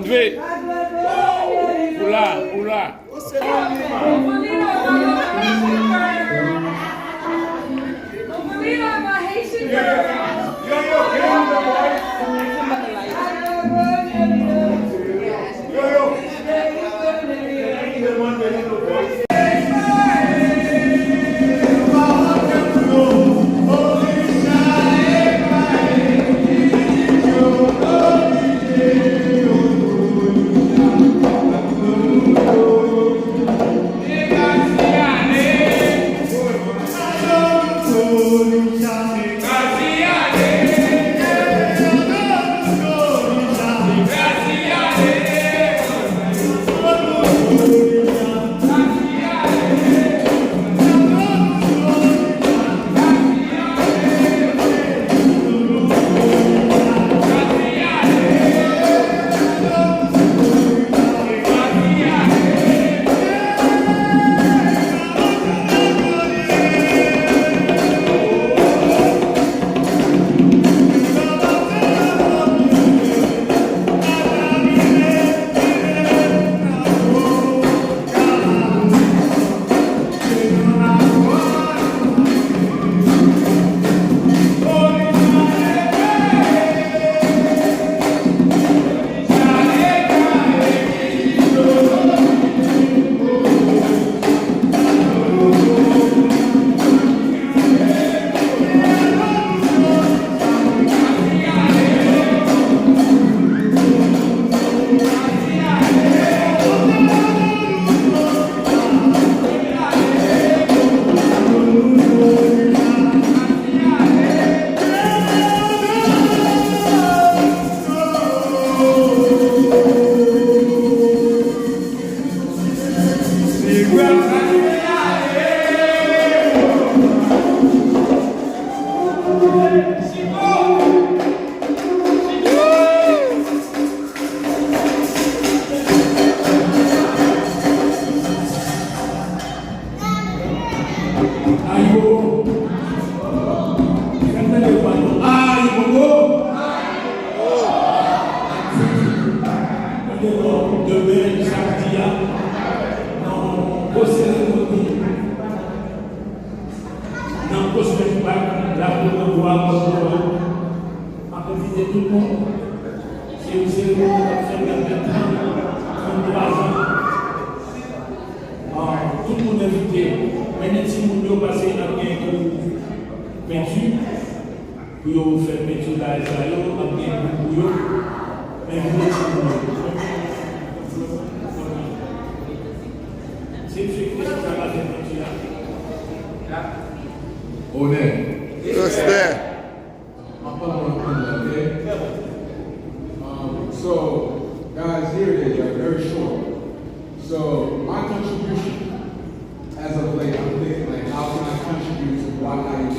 lever. Oula. So, guys, here it is, like, very short. So, my contribution, as of late, I'm thinking, like, how can I contribute to Wakai at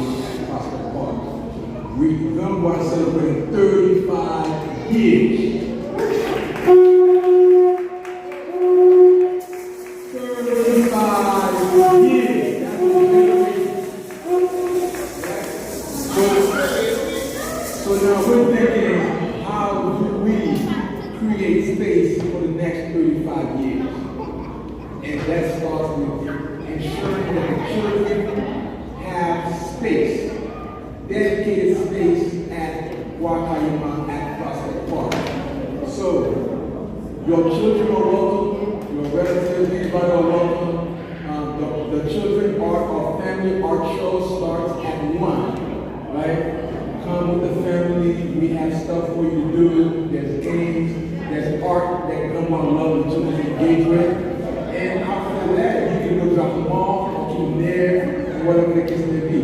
Prospect Park? We've begun by celebrating 35 years. 35 years. That's so now we're thinking, how do we create space for the next 35 years? And that starts with ensuring that the children have space, dedicated space at Wakayama at Prospect Park. So, your children are welcome, your relatives, anybody are welcome. The children our family art show starts at 1, right? Come with the family, we have stuff for you to do, there's games, there's art that come on love and children engage with. And after that, you can go drop them off, or keep them there, whatever the case may be.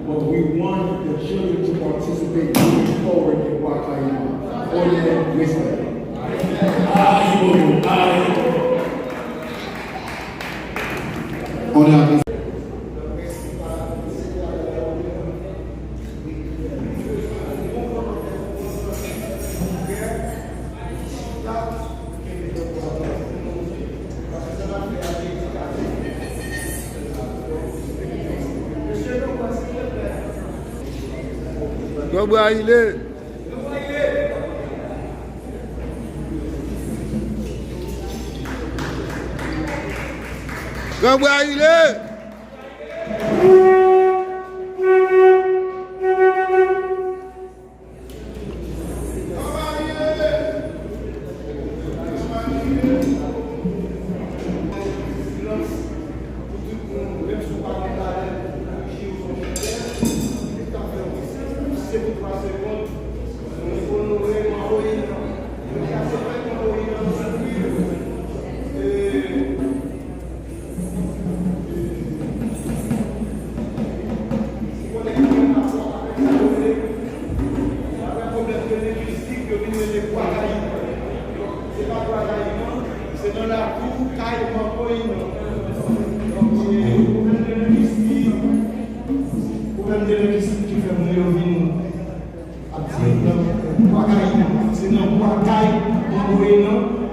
But we want the children to participate moving forward in Wakayama for their wisdom. On a gbogbo ayílé. Gamboa, il est.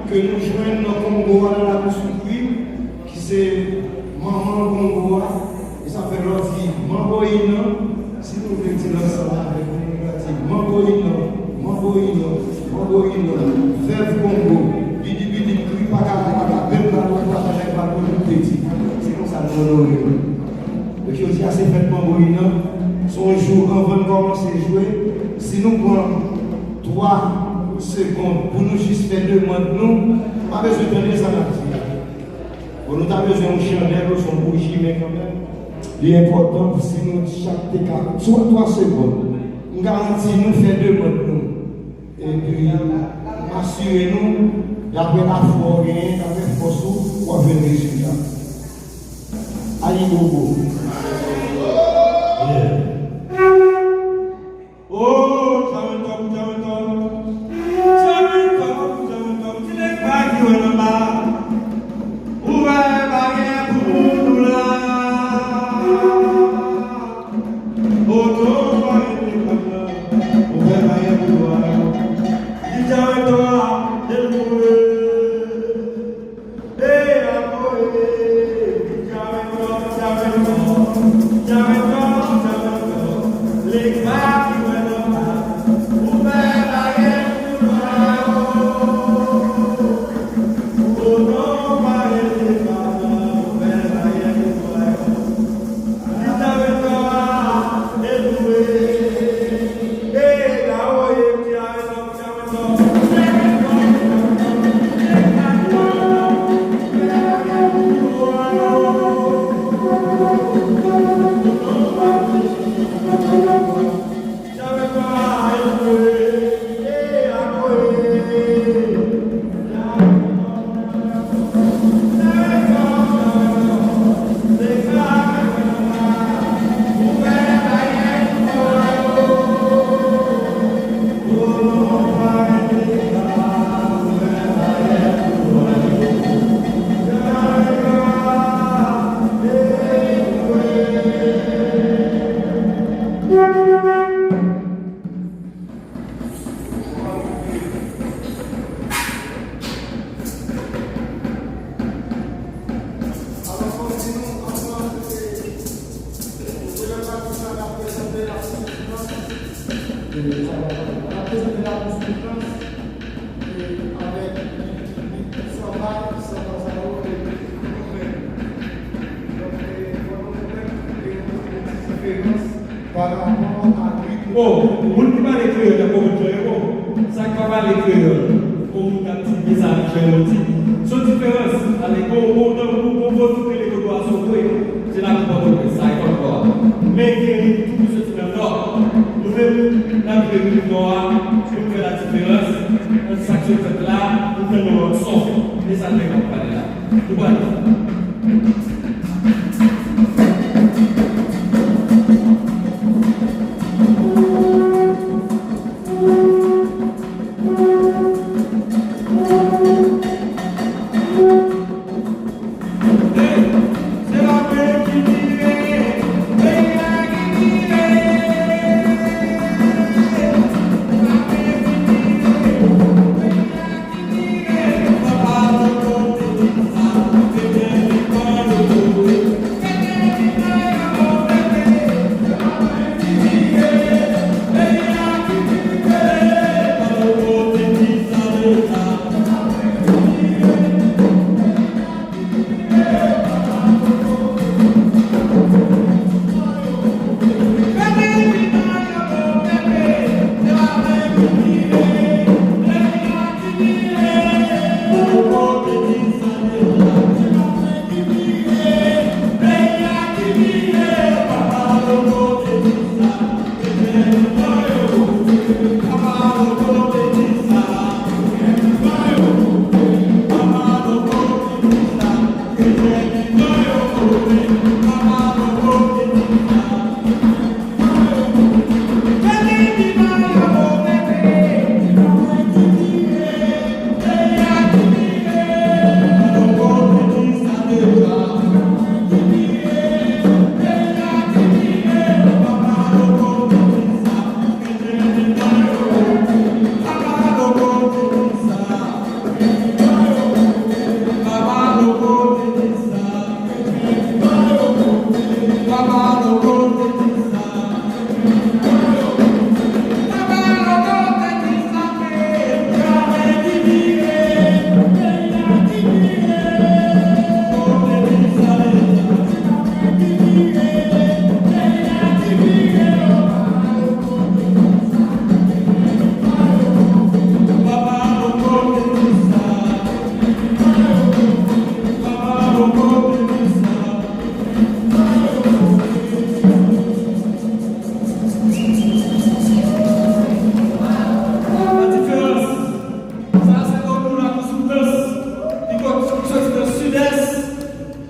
Que nous joignons dans Congo dans la bouche qui c'est maman Congo et ça fait l'autre dit Mamboïno si nous voulons dire ensemble avec nous Mamboïno Veuve Congo bidi bidi plus pas qu'à même pas partager pas pour nous petit c'est comme ça nous honorer donc je dis assez fait Mamboïno son jour avant de commencer à jouer si nous prenons 3 secondes pour nous juste faire demande nous pas besoin de donner ça on nous a besoin de chandelle ou son bougie mais quand même il est important si nous chaque décart soit 3 secondes nous garantit nous faire demande nous et puis assurer nous d'après la foi d'après force pour avoir le résultat allez Gogo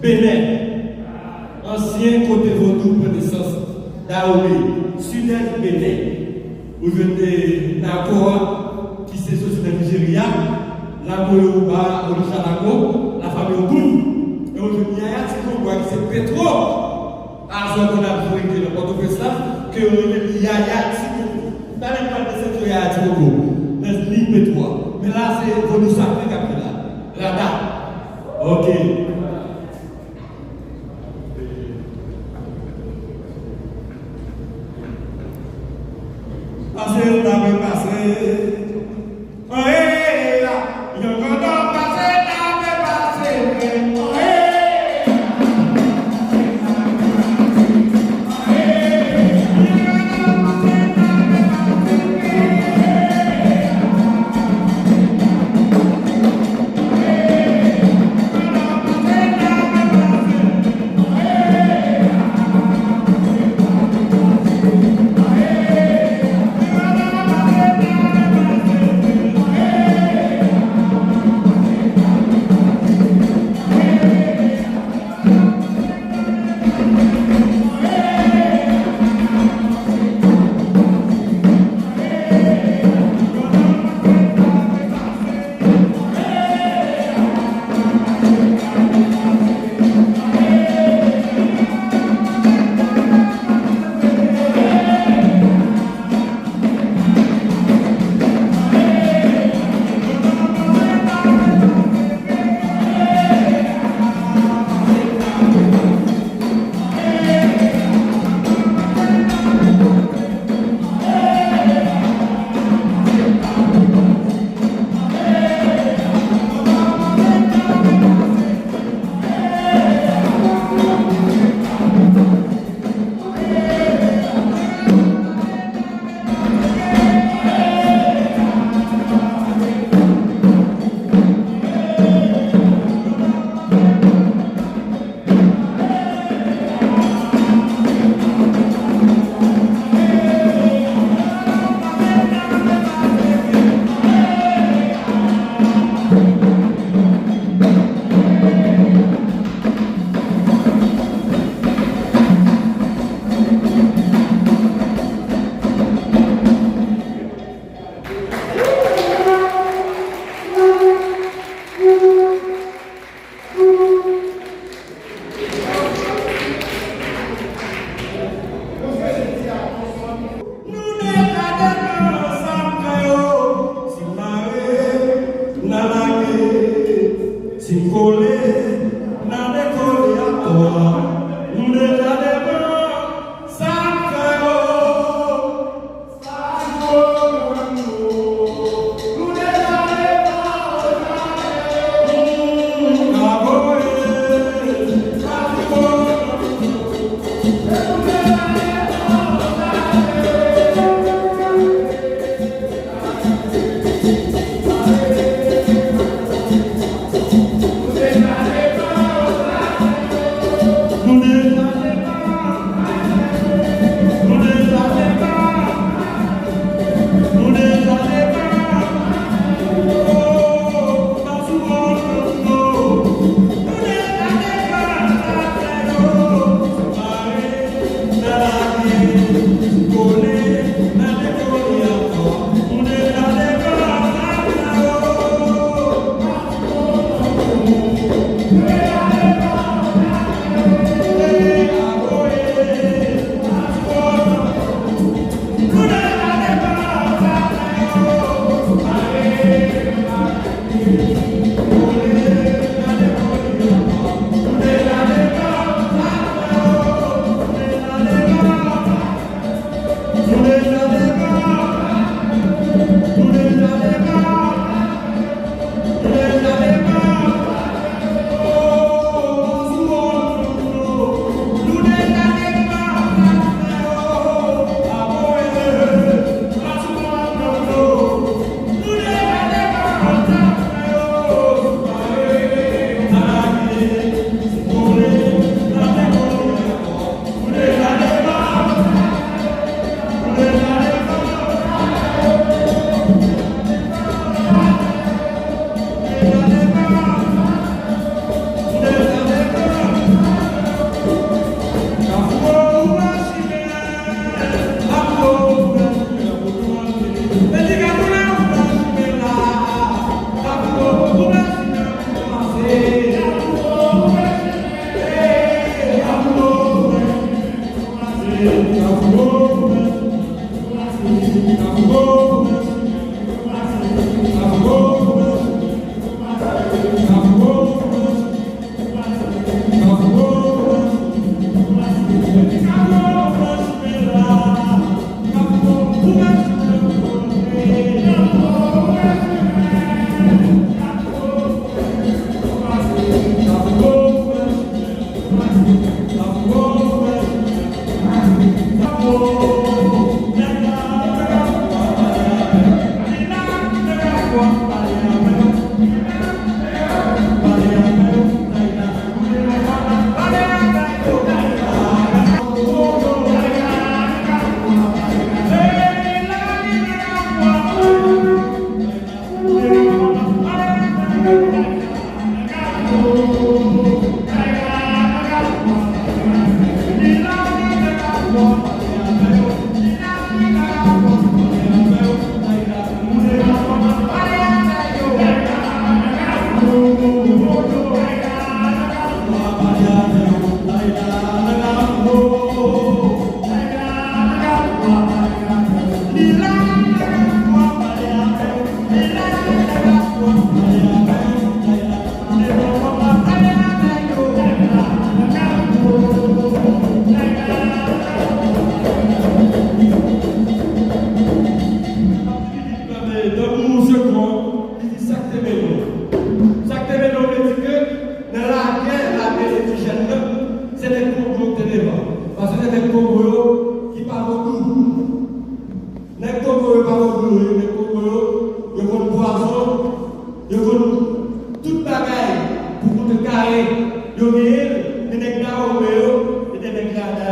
Bénin, ancien côté Vaudou, connaissance d'Aoulé, sud-est Bénin, où j'étais d'accord, qui s'est sorti de Nigeria, la Moyoba, Olusalago, la famille Ogun, et aujourd'hui, il y a un petit Congo qui c'est Petro, argent qu'on a besoin de Port-au-Prince là, que il y a Ticongo. Dans les plans de cette il y a Ticongo, dans l'île Petro. Mais là, c'est Vaudou Sacré qu'après là, la date. Ok. Passez, t'as bien passé. Oh, hé, là, il y a encore d'en passer, t'as bien passé. Oh, hé. Oh, hé.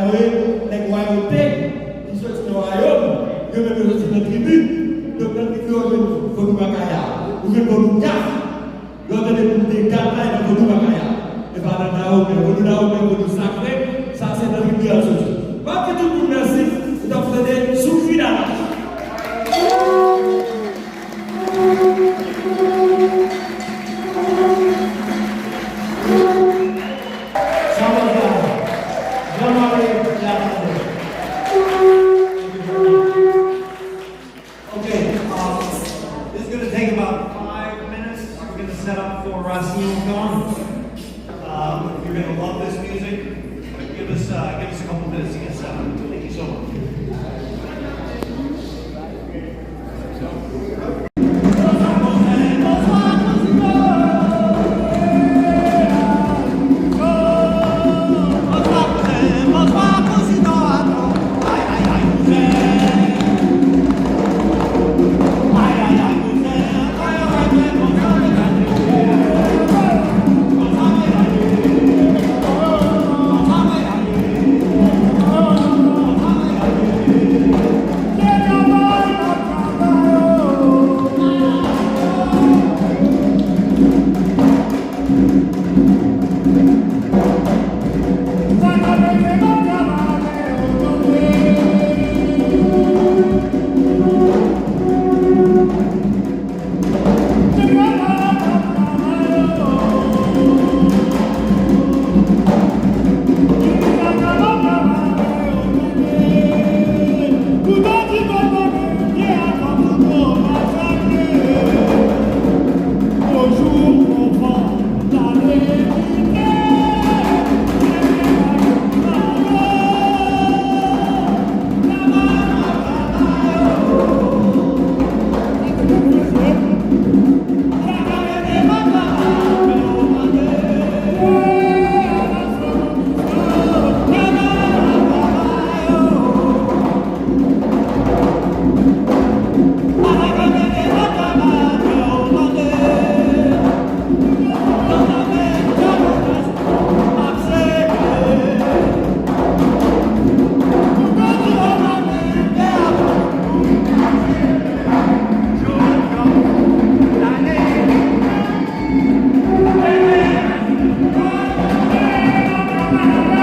les royautés qui sont dans le royaume, ils ont même aussi dans la tribu. Donc, dans la tribu, on veut nous bakaya. On veut nous gaffe. On veut des gars là, on veut nous bakaya. Et pas dans la haute, on veut nous sacrer. Ça, c'est dans la tribu à ce jour. Pas que tout le monde merci. C'est dans le souffrir là. Give us a couple minutes to get set up. Thank you so much. Thank you.